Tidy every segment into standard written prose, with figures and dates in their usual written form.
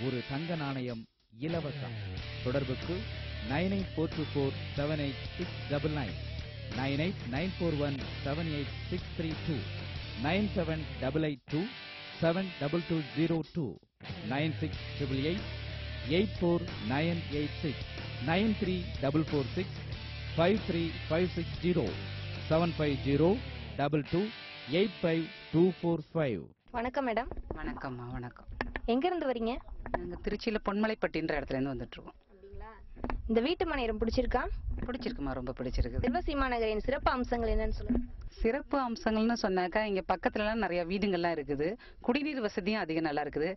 ஒரு தங்க நாணயம் இலவசம். தொடர்புக்கு 9842478699, 9894178632, 9788272202, 9688849886, 9346535560, 7502285245. வணக்கம் மேடம். வணக்கம்மா. வணக்கம். எங்க இருந்து வரீங்க? நாங்கள் திருச்சியில் பொன்மலைப்பட்டின்ற இடத்துல இருந்து வந்துட்டு இருக்கோம். இந்த வீட்டு மனை ரொம்ப பிடிச்சிருக்கா? பிடிச்சிருக்குமா, ரொம்ப பிடிச்சிருக்கு. செல்வசீமா நகரின் சிறப்பு அம்சங்கள் என்னன்னு சொல்லுங்க. சிறப்பு அம்சங்கள்னு சொன்னாக்கா இங்க பக்கத்துலலாம் நிறைய வீடுங்கள்லாம் இருக்குது. குடிநீர் வசதியும் அதிகம் நல்லா இருக்குது.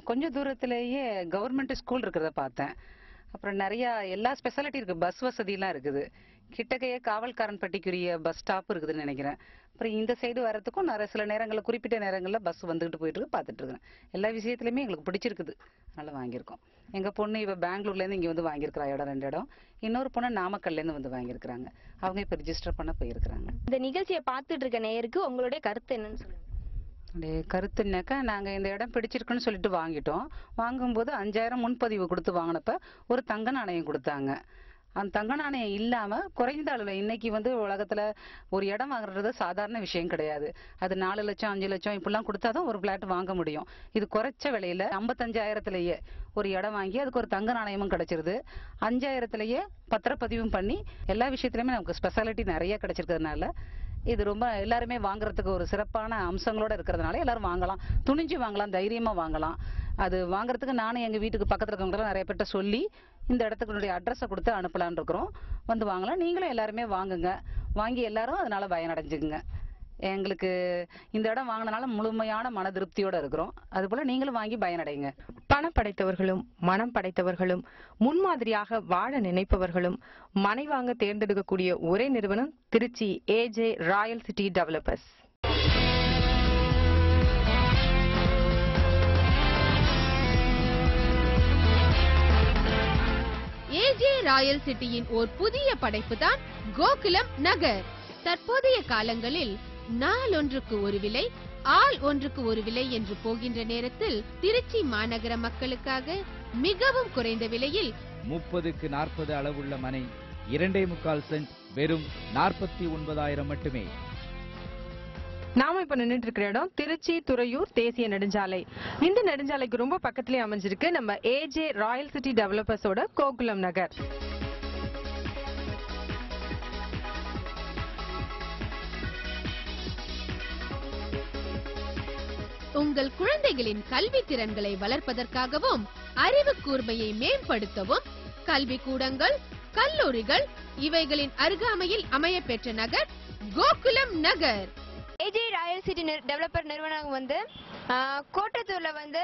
கொஞ்சம் தூரத்திலேயே கவர்மெண்ட் ஸ்கூல் இருக்கிறத பார்த்தேன். அப்புறம் நிறைய எல்லா ஸ்பெஷாலிட்டி இருக்கு. பஸ் வசதியெல்லாம் இருக்குது. கிட்டக்கையே காவல்காரன்பட்டிக்குரிய பஸ் ஸ்டாப் இருக்குதுன்னு நினைக்கிறேன். அப்புறம் இந்த சைடு வரதுக்கும் நிறைய சில நேரங்களில் குறிப்பிட்ட நேரங்களில் பஸ் வந்துட்டு போயிட்டு இருக்கு, பார்த்துட்டு இருக்கேன். எல்லா விஷயத்துலையுமே எங்களுக்கு பிடிச்சிருக்குது, அதனால வாங்கியிருக்கோம். எங்கள் பொண்ணு இவ பெங்களூர்லேருந்து இங்கே வந்து வாங்கியிருக்கிறா இடம், 2 இடம். இன்னொரு பொண்ணு நாமக்கல்லேருந்து வந்து வாங்கியிருக்கிறாங்க. அவங்க இப்போ ரிஜிஸ்டர் பண்ண போயிருக்கிறாங்க. இந்த நிகழ்ச்சியை பார்த்துட்டு இருக்க நேயருக்கு உங்களுடைய கருத்து என்னன்னு சொல்லுங்க. கருத்துனாக்கா, நாங்கள் இந்த இடம் பிடிச்சிருக்குன்னு சொல்லிட்டு வாங்கிட்டோம். வாங்கும்போது 5000 முன்பதிவு கொடுத்து வாங்கினப்ப ஒரு தங்க நாணயம் கொடுத்தாங்க. அந்த தங்க நாணயம் இல்லாம குறைந்த அளவில் இன்னைக்கு வந்து உலகத்துல ஒரு இடம் வாங்குறது சாதாரண விஷயம் கிடையாது. அது 4 லட்சம் 5 லட்சம் இப்படிலாம் கொடுத்தாதான் ஒரு பிளாட் வாங்க முடியும். இது குறைச்ச விலையில 55,000லேயே ஒரு இடம் வாங்கி அதுக்கு ஒரு தங்க நாணயமும் கிடைச்சிருது. 5000லேயே பத்திரப்பதிவும் பண்ணி எல்லா விஷயத்திலுமே நமக்கு ஸ்பெஷாலிட்டி நிறைய கிடைச்சிருக்கிறதுனால இது ரொம்ப எல்லாருமே வாங்குறதுக்கு ஒரு சிறப்பான அம்சங்களோட இருக்கிறதுனால எல்லாரும் வாங்கலாம், துணிஞ்சு வாங்கலாம், தைரியமா வாங்கலாம். அது வாங்குறதுக்கு நானும் எங்க வீட்டுக்கு பக்கத்துல இருக்கவங்க நிறைய பேர்ட்ட சொல்லி இந்த இடத்துக்கு அட்ரஸை கொடுத்து அனுப்பலான்னு இருக்கிறோம். வந்து வாங்கலாம். நீங்களும் எல்லாருமே வாங்குங்க, வாங்கி எல்லாரும் அதனால பயனடைஞ்சுக்குங்க. எங்களுக்கு இந்த இடம் வாங்கினால முழுமையான மன திருப்தியோட இருக்கிறோம். அது போல நீங்களும் வாங்கி பயனடைங்க. பணம் படைத்தவர்களும் மனம் படைத்தவர்களும் முன்மாதிரியாக வாழ நினைப்பவர்களும் மனை வாங்க தேர்ந்தெடுக்கக்கூடிய ஒரே நிறுவனம் Trichy AJ royal city developers. AJ royal சிட்டியின் ஓர் புதிய படைப்பு தான் கோகுலம் நகர். தற்போதைய காலங்களில் நாள் ஒன்றுக்கு ஒரு விலை, ஆள் ஒன்றுக்கு ஒரு விலை என்று போகின்ற நேரத்தில் திருச்சி மாநகர மக்களுக்காக மிகவும் குறைந்த விலையில் 30க்கு 40 அளவுள்ள மனை 2.25 சென்ட் வெறும் 49,000 மட்டுமே. நாம இப்ப நின்றுட்டு இருக்கிற இடம் திருச்சி துறையூர் தேசிய நெடுஞ்சாலை. இந்த நெடுஞ்சாலைக்கு ரொம்ப பக்கத்திலேயே அமைஞ்சிருக்கு நம்ம ஏஜே ராயல் சிட்டி டெவலப்பர்ஸோட கோகுலம் நகர். உங்கள் குழந்தைகளின் கல்வி திறன்களை வளர்ப்பதற்காகவும் அறிவு கூர்மையை மேம்படுத்தவும் கல்வி கூடங்கள், கல்லூரிகள் இவைகளின் அருகாமையில் அமைய பெற்ற நகர் கோகுலம் நகர். ஏஜே ராயல் சிட்டி டெவலப்பர் நிறுவனம் வந்து கோட்டத்தூர்ல வந்து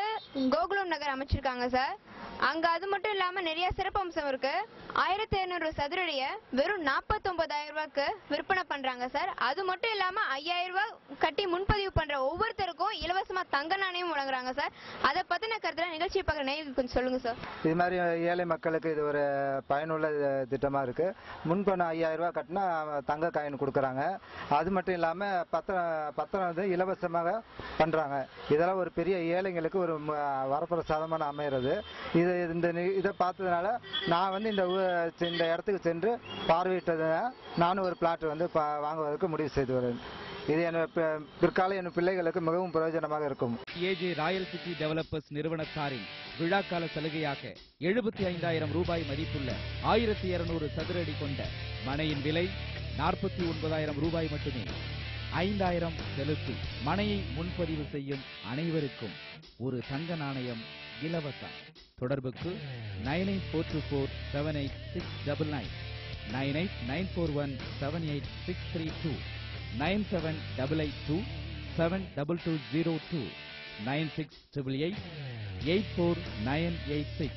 கோகுலம் நகர் அமைச்சிருக்காங்க சார். அங்க அது மட்டும் இல்லாம நிறைய சிறப்பு அம்சம் இருக்கு. 1700 சதுரடிய வெறும் 49,000 ரூபாய்க்கு விற்பனை பண்றாங்க சார். அது மட்டும் இல்லாம 5000 ரூபாய் கட்டி முன்பதிவு பண்ற ஒவ்வொருத்தருக்கும் இலவசமா தங்க நாணயம் வழங்குறாங்க சார். அதை பத்தின கருத்துல நிகழ்ச்சி பார்க்குற நேயர்களுக்கு கொஞ்சம் சொல்லுங்க சார். இது மாதிரி ஏழை மக்களுக்கு இது ஒரு பயனுள்ள திட்டமா இருக்கு. முன்பணம் 5000 ரூபாய் கட்டினா தங்க காயின் கொடுக்குறாங்க. அது மட்டும் இல்லாம பத்திரம் வந்து இலவசமாக பண்றாங்க. இதெல்லாம் ஒரு பெரிய ஏழைங்களுக்கு ஒரு வரப்பிரசாதமான அமைகிறது. இதை பார்த்ததுனால நான் வந்து இந்த இடத்துக்கு சென்று பார்வையிட்டதுனால நானும் ஒரு பிளாட் வந்து வாங்குவதற்கு முடிவு செய்து வருவேன். இது பிற்கால என் பிள்ளைகளுக்கு மிகவும் பிரயோஜனமாக இருக்கும். ஏஜே ராயல் சிட்டி டெவலப்பர்ஸ் நிறுவனத்தாரின் விழாக்கால சலுகையாக 75,000 ரூபாய் மதிப்புள்ள 1200 சதுரடி கொண்ட மனையின் விலை 49,000 ரூபாய் மட்டுமே. 5,000 செலுத்தி மனையை முன்பதிவு செய்யும் அனைவருக்கும் ஒரு தங்க நாணயம் இலவசம். தொடர்புக்கு 9842478699, 9894178632, 9788272202, 9688849886,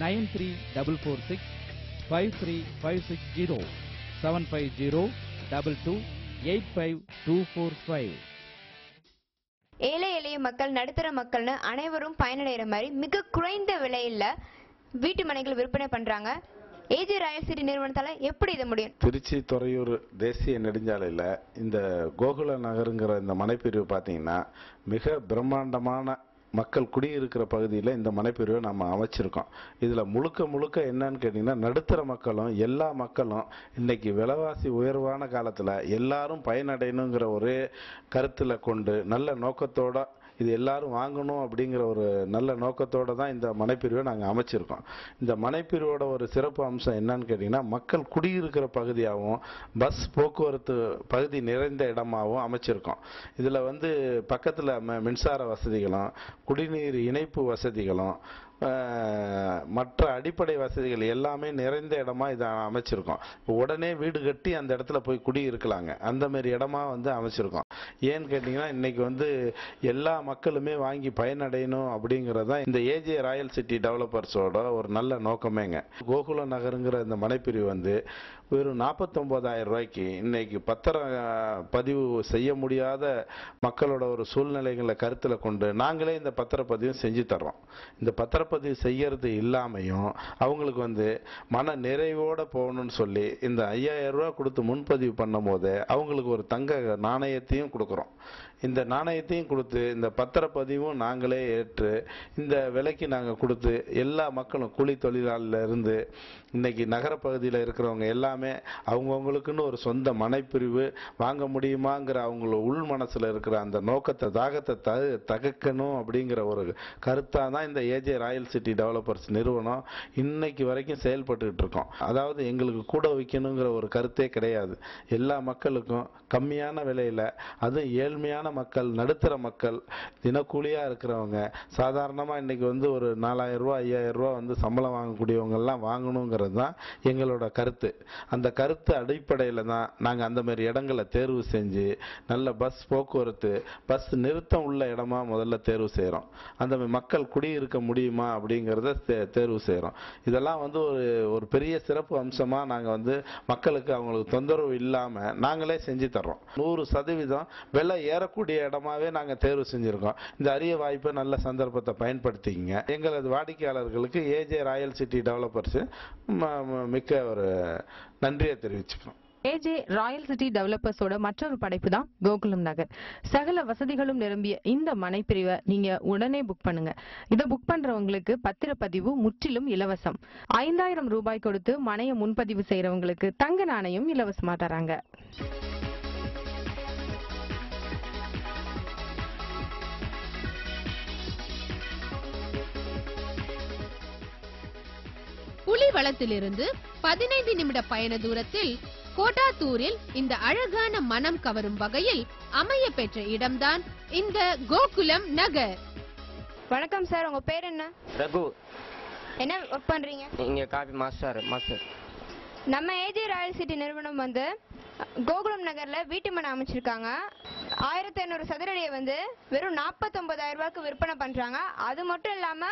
9346535560, 7502285245. ஏழை எளிய மக்கள், நடுத்தர மக்கள்னு அனைவரும் பயனடைகிற மாதிரி மிக குறைந்த விலையில வீட்டு மனைகள் விற்பனை பண்றாங்க. ஏஜே ராயல் சிட்டி நிறுவனத்தால எப்படி இதை முடியும்? திருச்சி துறையூர் தேசிய நெடுஞ்சாலையில் இந்த கோகுல நகருங்கிற இந்த மனைப்பிரிவு பார்த்தீங்கன்னா மிக பிரம்மாண்டமான மக்கள் குடியிருக்கிற பகுதியில் இந்த மனைப்பிரிவை நம்ம அமைச்சிருக்கோம். இதில் முழுக்க என்னன்னு கேட்டிங்கன்னா, நடுத்தர மக்களும் எல்லா மக்களும் இன்னைக்கு விலைவாசி உயர்வான காலத்தில் எல்லாரும் பயனடையணுங்கிற ஒரே கருத்தில் கொண்டு நல்ல நோக்கத்தோட இது எல்லாரும் வாங்கணும் அப்படிங்கிற ஒரு நல்ல நோக்கத்தோடு தான் இந்த மனைப்பிரிவை நாங்கள் அமைச்சிருக்கோம். இந்த மனைப்பிரிவோட ஒரு சிறப்பு அம்சம் என்னன்னு கேட்டிங்கன்னா, மக்கள் குடியிருக்கிற பகுதியாகவும் பஸ் போக்குவரத்து பகுதி நிறைந்த இடமாகவும் அமைச்சிருக்கோம். இதில் பக்கத்தில் மின்சார வசதிகளும் குடிநீர் இணைப்பு வசதிகளும் மற்ற அடிப்படை வசதிகள் எல்லாமே நிறைந்த இடமா இதை அமைச்சிருக்கோம். உடனே வீடு கட்டி அந்த இடத்துல போய் குடி இருக்கலாங்க, அந்த மாதிரி இடமா அமைச்சிருக்கோம். ஏன்னு கேட்டிங்கன்னா, இன்னைக்கு எல்லா மக்களுமே வாங்கி பயனடையணும் அப்படிங்கிறதான் இந்த ஏஜே ராயல் சிட்டி டெவலப்பர்ஸோட ஒரு நல்ல நோக்கமேங்க. கோகுல நகருங்கிற இந்த மனைப்பிரிவு வெறும் 49,000 ரூபாய்க்கு இன்னைக்கு பத்திர பதிவு செய்ய முடியாத மக்களோட ஒரு சூழ்நிலைகளை கருத்தில் கொண்டு நாங்களே இந்த பத்திரப்பதிவு செஞ்சு தர்றோம். இந்த பத்திரப்பதிவு செய்யறது இல்லாமையும் அவங்களுக்கு மன நிறைவோட போகணும்னு சொல்லி இந்த 5,000 ரூபா கொடுத்து முன்பதிவு பண்ணும் போது அவங்களுக்கு ஒரு தங்க நாணயத்தையும் கொடுக்குறோம். இந்த நாணயத்தையும் கொடுத்து இந்த பத்திரப்பதிவும் நாங்களே ஏற்று இந்த விலைக்கு நாங்கள் கொடுத்து எல்லா மக்களும் கூலி தொழிலாளில இருந்து இன்னைக்கு நகரப்பகுதியில் இருக்கிறவங்க எல்லாமே அவங்கவுங்களுக்குன்னு ஒரு சொந்த மனைப்பிரிவு வாங்க முடியுமாங்கிற அவங்கள உள் மனசில் இருக்கிற அந்த நோக்கத்தை தாகத்தை தகக்கணும் அப்படிங்கிற ஒரு கருத்தாக தான் இந்த ஏஜே ராயல் சிட்டி டெவலப்பர்ஸ் நிறுவனம் இன்னைக்கு வரைக்கும் செயல்பட்டுக்கிட்டு இருக்கோம். அதாவது எங்களுக்கு கூட விற்கணுங்கிற ஒரு கருத்தே கிடையாது. எல்லா மக்களுக்கும் கம்மியான விலையில், அதுவும் ஏழ்மையான மக்கள், நடுத்தர மக்கள், தினக்கூலியாக இருக்கிறவங்க, சாதாரணமாக இன்னைக்கு ஒரு 4,000 ரூபா 5,000 ரூபா சம்பளம் வாங்கக்கூடியவங்க எல்லாம் வாங்கணுங்கிறது தான் எங்களோட கருத்து. அந்த கருத்து அடிப்படையில் தான் நாங்கள் அந்த மாதிரி இடங்களை தேர்வு செஞ்சு நல்ல பஸ் போக்குவரத்து பஸ் நிறுத்தம் உள்ள இடமா முதல்ல தேர்வு செய்கிறோம். அந்த மக்கள் குடியிருக்க முடியுமா அப்படிங்கிறத தேர்வு செய்கிறோம். இதெல்லாம் ஒரு பெரிய சிறப்பு அம்சமாக நாங்கள் மக்களுக்கு அவங்களுக்கு தொந்தரவு இல்லாமல் நாங்களே செஞ்சு தர்றோம். 100% விலை ஏறக்கூடிய இடமாவே நாங்கள் தேர்வு செஞ்சுருக்கோம். இந்த அரிய வாய்ப்பை நல்ல சந்தர்ப்பத்தை பயன்படுத்திக்கங்க. எங்களது வாடிக்கையாளர்களுக்கு ஏஜே ராயல் சிட்டி டெவலப்பர்ஸ் மிக்க ஒரு நன்றியை தெரிவிச்சுக்கிறோம். ஏஜே ராயல் சிட்டி டெவலப்பர்ஸோட மற்றொரு படைப்பு தான் கோகுலம் நகர். சகல வசதிகளும் நிரம்பிய இந்த மனைப்பிரிவை நீங்க உடனே புக் பண்ணுங்க. இதை புக் பண்றவங்களுக்கு பத்திரப்பதிவு முற்றிலும் இலவசம். 5,000 ரூபாய் கொடுத்து மனையை முன்பதிவு செய்யறவங்களுக்கு தங்க நாணயம் இலவசமா தராங்க. புலிவளத்திலிருந்து 15 நிமிட பயண தூரத்தில் கோட்டாத்தூரில் இந்த அழகான மனம் கவரும் வகையில் அமைய பெற்ற இடம்தான் இந்த கோகுலம் நகர். வணக்கம் சார், உங்க பேர் என்ன? ரகு. என்ன ஒர்க் பண்றீங்க? இங்க காபி மாஸ்டர். நம்ம ஏஜே ராயல் சிட்டி நிறுவனம் கோகுலம் நகர்ல வீட்டு மனை அமைச்சிருக்காங்க. 1,500 சதுரடியை வெறும் 49,000 ரூபாய்க்கு விற்பனை பண்றாங்க. அது மட்டும் இல்லாம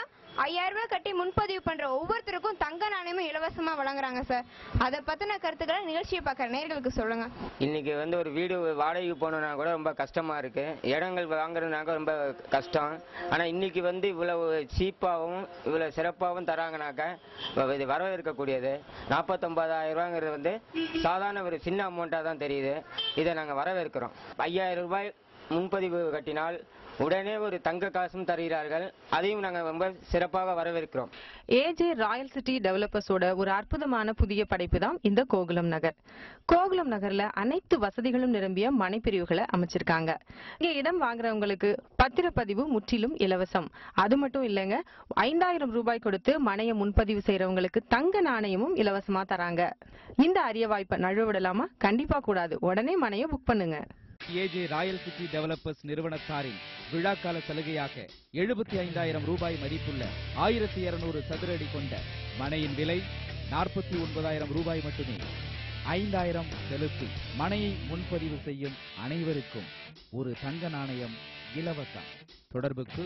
5,000 ரூபாய் கட்டி முன்பதிவு பண்ற ஒவ்வொருத்தருக்கும் தங்க நாணயமும் இலவசமா வழங்குறாங்க சார். அதை பத்தின கருத்துக்களை நிகழ்ச்சியை பார்க்குற நேயர்களுக்கு சொல்லுங்க. இன்னைக்கு ஒரு வீடு வாடகைக்கு போகணும்னா கூட ரொம்ப கஷ்டமா இருக்கு. இடங்கள் வாங்குறதுனாக்க ரொம்ப கஷ்டம். ஆனா இன்னைக்கு இவ்வளவு சீப்பாகவும் இவ்வளவு சிறப்பாகவும் தராங்கனாக்க இது வரவேற்கக்கூடியது. 49,000 ரூபாங்கிறது சாதாரண ஒரு சின்ன அமௌண்டா தான் தெரியுது. இதை நாங்க வரவேற்கிறோம். 5,000 ரூபாய் முன்பதிவு கட்டினால் உடனே ஒரு தங்க காசும் தருகிறார்கள். அதையும் நாங்கள் ரொம்ப சிறப்பாக வரவேற்கிறோம். ஏஜே ராயல் சிட்டி டெவலப்பர்ஸோட ஒரு அற்புதமான புதிய படைப்பு தான் இந்த கோகுலம் நகர். கோகுலம் நகர்ல அனைத்து வசதிகளும் நிரம்பிய மனைப்பிரிவுகளை அமைச்சிருக்காங்க. இங்க இடம் வாங்குறவங்களுக்கு பத்திரப்பதிவு முற்றிலும் இலவசம். அது மட்டும் இல்லைங்க, 5,000 ரூபாய் கொடுத்து மனையை முன்பதிவு செய்யறவங்களுக்கு தங்க நாணயமும் இலவசமா தராங்க. இந்த அரிய வாய்ப்பை நழுவிடலாமா? கண்டிப்பா கூடாது. உடனே மனையை புக் பண்ணுங்க. ஏஜே ராயல் சிட்டி டெவலப்பர்ஸ் நிறுவனத்தாரின் விழாக்கால சலுகையாக 75,000 ரூபாய் மதிப்புள்ள 1,200 சதுர அடி கொண்ட மனையின் விலை 49,000 ரூபாய் மட்டுமே. 5,000 செலுத்தி மனையை முன்பதிவு செய்யும் அனைவருக்கும் ஒரு தங்க நாணயம் இலவசம். தொடர்புக்கு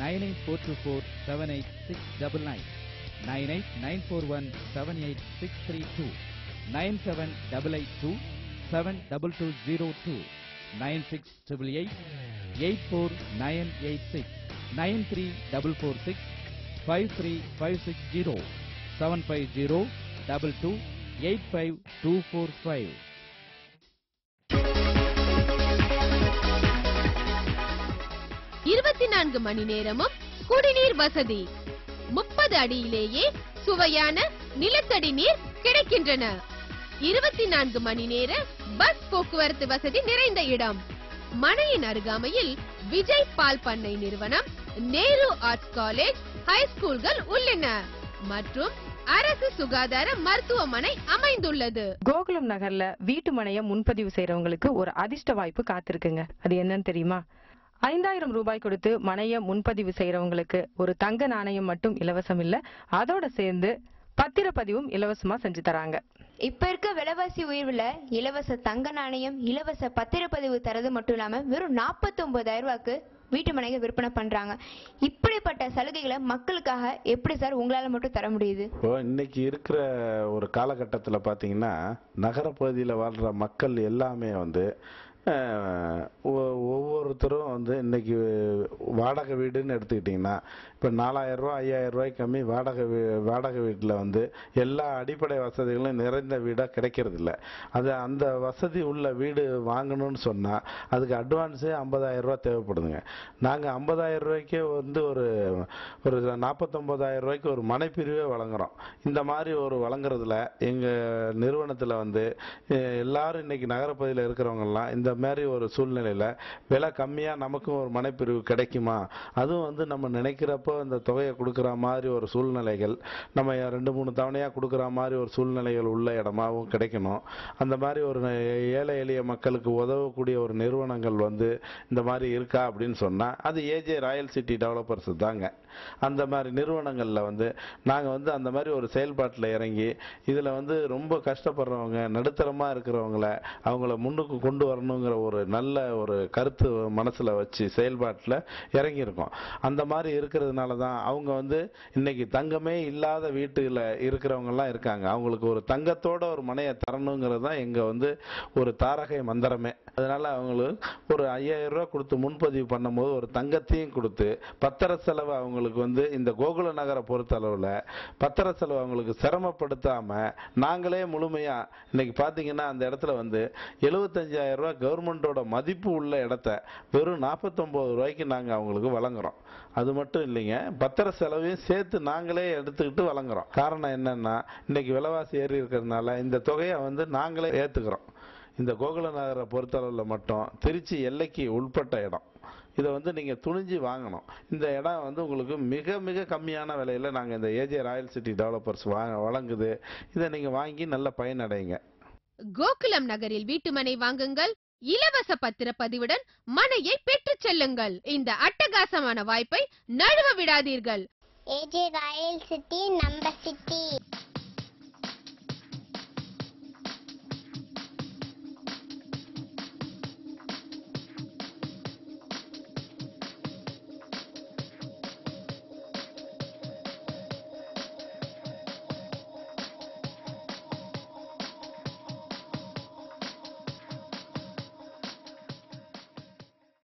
9842478699, 9894178632, 9788272202, 96888496, 9346 53560, 750228525. கோகுலம் நகர். 5,000 ரூபாய் 24 மணி நேரமும் குடிநீர் வசதி, 30 அடியிலேயே சுவையான நிலத்தடி நீர் கிடைக்கின்றன. 24 மணி நேர பஸ் போக்குவரத்து வசதி நிறைந்த இடம். மனையின் அருகாமையில் விஜய் பால் பண்ணை நிறுவனம், நேரு ஆர்ட்ஸ் காலேஜ், ஹைஸ்கூல்கள் உள்ளன மற்றும் அரசு சுகாதார மருத்துவமனை அமைந்துள்ளது. கோகுலம் நகர்ல வீட்டு மனையை முன்பதிவு செய்யறவங்களுக்கு ஒரு அதிர்ஷ்ட வாய்ப்பு காத்திருக்குங்க. அது என்னன்னு தெரியுமா? 5000 ரூபாய் கொடுத்து மனையை முன்பதிவு செய்யறவங்களுக்கு ஒரு தங்க நாணயம் மட்டும் இலவசம் இல்ல, அதோட சேர்ந்து பத்திரப்பதிவும் இலவசமா செஞ்சு தராங்க. இப்ப இருக்க விலைவாசி உயர்வுல இலவச தங்க நாணயம், இலவச பத்திரப்பதிவு தரது மட்டும் இல்லாம வெறும் 49,000 ரூபாய்க்கு வீட்டு மனைகள் விற்பனை பண்றாங்க. இப்படிப்பட்ட சலுகைகளை மக்களுக்காக எப்படி சார் உங்களால மட்டும் தர முடியுது? இப்போ இன்னைக்கு இருக்கிற ஒரு காலகட்டத்துல பாத்தீங்கன்னா நகரப்பகுதியில வாழ்ற மக்கள் எல்லாமே வந்து ஒவ்வொருத்தரும் வந்து இன்னைக்கு வாடகை வீடுன்னு எடுத்துக்கிட்டிங்கன்னா இப்போ 4000 ரூபா 5000 ரூபாய்க்கு கம்மி வாடகை வீட்டில் வந்து எல்லா அடிப்படை வசதிகளும் நிறைந்த வீடாக கிடைக்கிறது இல்லை. அது அந்த வசதி உள்ள வீடு வாங்கணும்னு சொன்னால் அதுக்கு அட்வான்ஸே 50,000 ரூபா தேவைப்படுதுங்க. நாங்கள் 50,000 ரூபாய்க்கே வந்து ஒரு 49,000 ரூபாய்க்கு ஒரு மனைப்பிரிவே வழங்குறோம். இந்த மாதிரி ஒரு வழங்குறதுல எங்கள் நிறுவனத்தில் வந்து எல்லாரும் இன்னைக்கு நகரப்பகுதியில் இருக்கிறவங்கலாம் இந்த மாதிரி ஒரு சூழ்நிலையில விலை கம்மியா நமக்கும் ஒரு மனைப்பிரிவு கிடைக்குமா, அதுவும் வந்து நம்ம நினைக்கிறப்போ இந்த தொகையை கொடுக்குற மாதிரி ஒரு சூழ்நிலைகள், நம்ம 2-3 தவணையா கொடுக்குற மாதிரி ஒரு சூழ்நிலைகள் உள்ள இடமாவும் கிடைக்கணும். அந்த மாதிரி ஒரு ஏழை எளிய மக்களுக்கு உதவக்கூடிய ஒரு நிறுவனங்கள் வந்து இந்த மாதிரி இருக்கா அப்படின்னு சொன்னா அது ஏஜே ராயல் சிட்டி டெவலப்பர்ஸ் தாங்க. அந்த மாதிரி நிறுவனங்கள்ல வந்து நாங்க வந்து அந்த மாதிரி ஒரு செயல்பாட்டில் இறங்கி இதுல வந்து ரொம்ப கஷ்டப்படுறவங்க, நடுத்தரமா இருக்கிறவங்கள அவங்கள முன்னுக்கு கொண்டு வரணுங்கிற ஒரு நல்ல ஒரு கருத்து மனசுல வச்சு செயல்பாட்டில் இறங்கியிருக்கோம். அந்த மாதிரி இருக்கிறதுனால தான் அவங்க வந்து இன்னைக்கு தங்கமே இல்லாத வீட்டுல இருக்கிறவங்க எல்லாம் இருக்காங்க. அவங்களுக்கு ஒரு தங்கத்தோட ஒரு மனையை தரணுங்கிறது தான் எங்க வந்து ஒரு தாரகை மந்திரமே. அதனால அவங்களுக்கு ஒரு 5000 ரூபாய் கொடுத்து முன்பதிவு பண்ணும்போது ஒரு தங்கத்தையும் கொடுத்து பத்திர செலவு அவங்களுக்கு வந்து இந்த கோகுல நகரை பொறுத்த அளவுல பத்திர செலவு அவங்களுக்கு சிரமப்படுத்தாம நாங்களே முழுமையா இன்னைக்கு பாத்தீங்கன்னா அந்த இடத்துல வந்து 75,000 ரூபாய் கவர்மெண்டோட மதிப்பு உள்ள இடத்த வெறும் 49 ரூபாய்க்கு நாங்க அவங்களுக்கு வழங்குறோம். அது மட்டும் இல்லைங்க, பத்திர செலவையும் சேர்த்து நாங்களே எடுத்துக்கிட்டு வழங்குறோம். காரணம் என்னன்னா இன்னைக்கு விலைவாசி ஏறி இருக்கிறதுனால இந்த தொகையை வந்து நாங்களே ஏத்துக்கிறோம். இந்த கோகுல நகரை பொறுத்தளவில் மட்டும் திருச்சி எல்லைக்கு உட்பட்ட இடம். இதை வந்து நீங்க துணிஞ்சு வாங்கணும். இந்த இடம் வந்து உங்களுக்கு மிக மிக கம்மியான விலையில நாங்க இந்த ஏஜே ராயல் சிட்டி டெவலப்பர்ஸ் வழங்குது. இதை நீங்க வாங்கி நல்ல பயனடைங்க. கோகுலம் நகரில் வீட்டுமனை வாங்குங்கள், இலவச பத்திரப்பதிவுடன் மனையை பெற்றுச் செல்லுங்கள். இந்த அட்டகாசமான வாய்ப்பை நழுவ விடாதீர்கள். ஏஜே ராயல் சிட்டி நம்ம சிட்டி.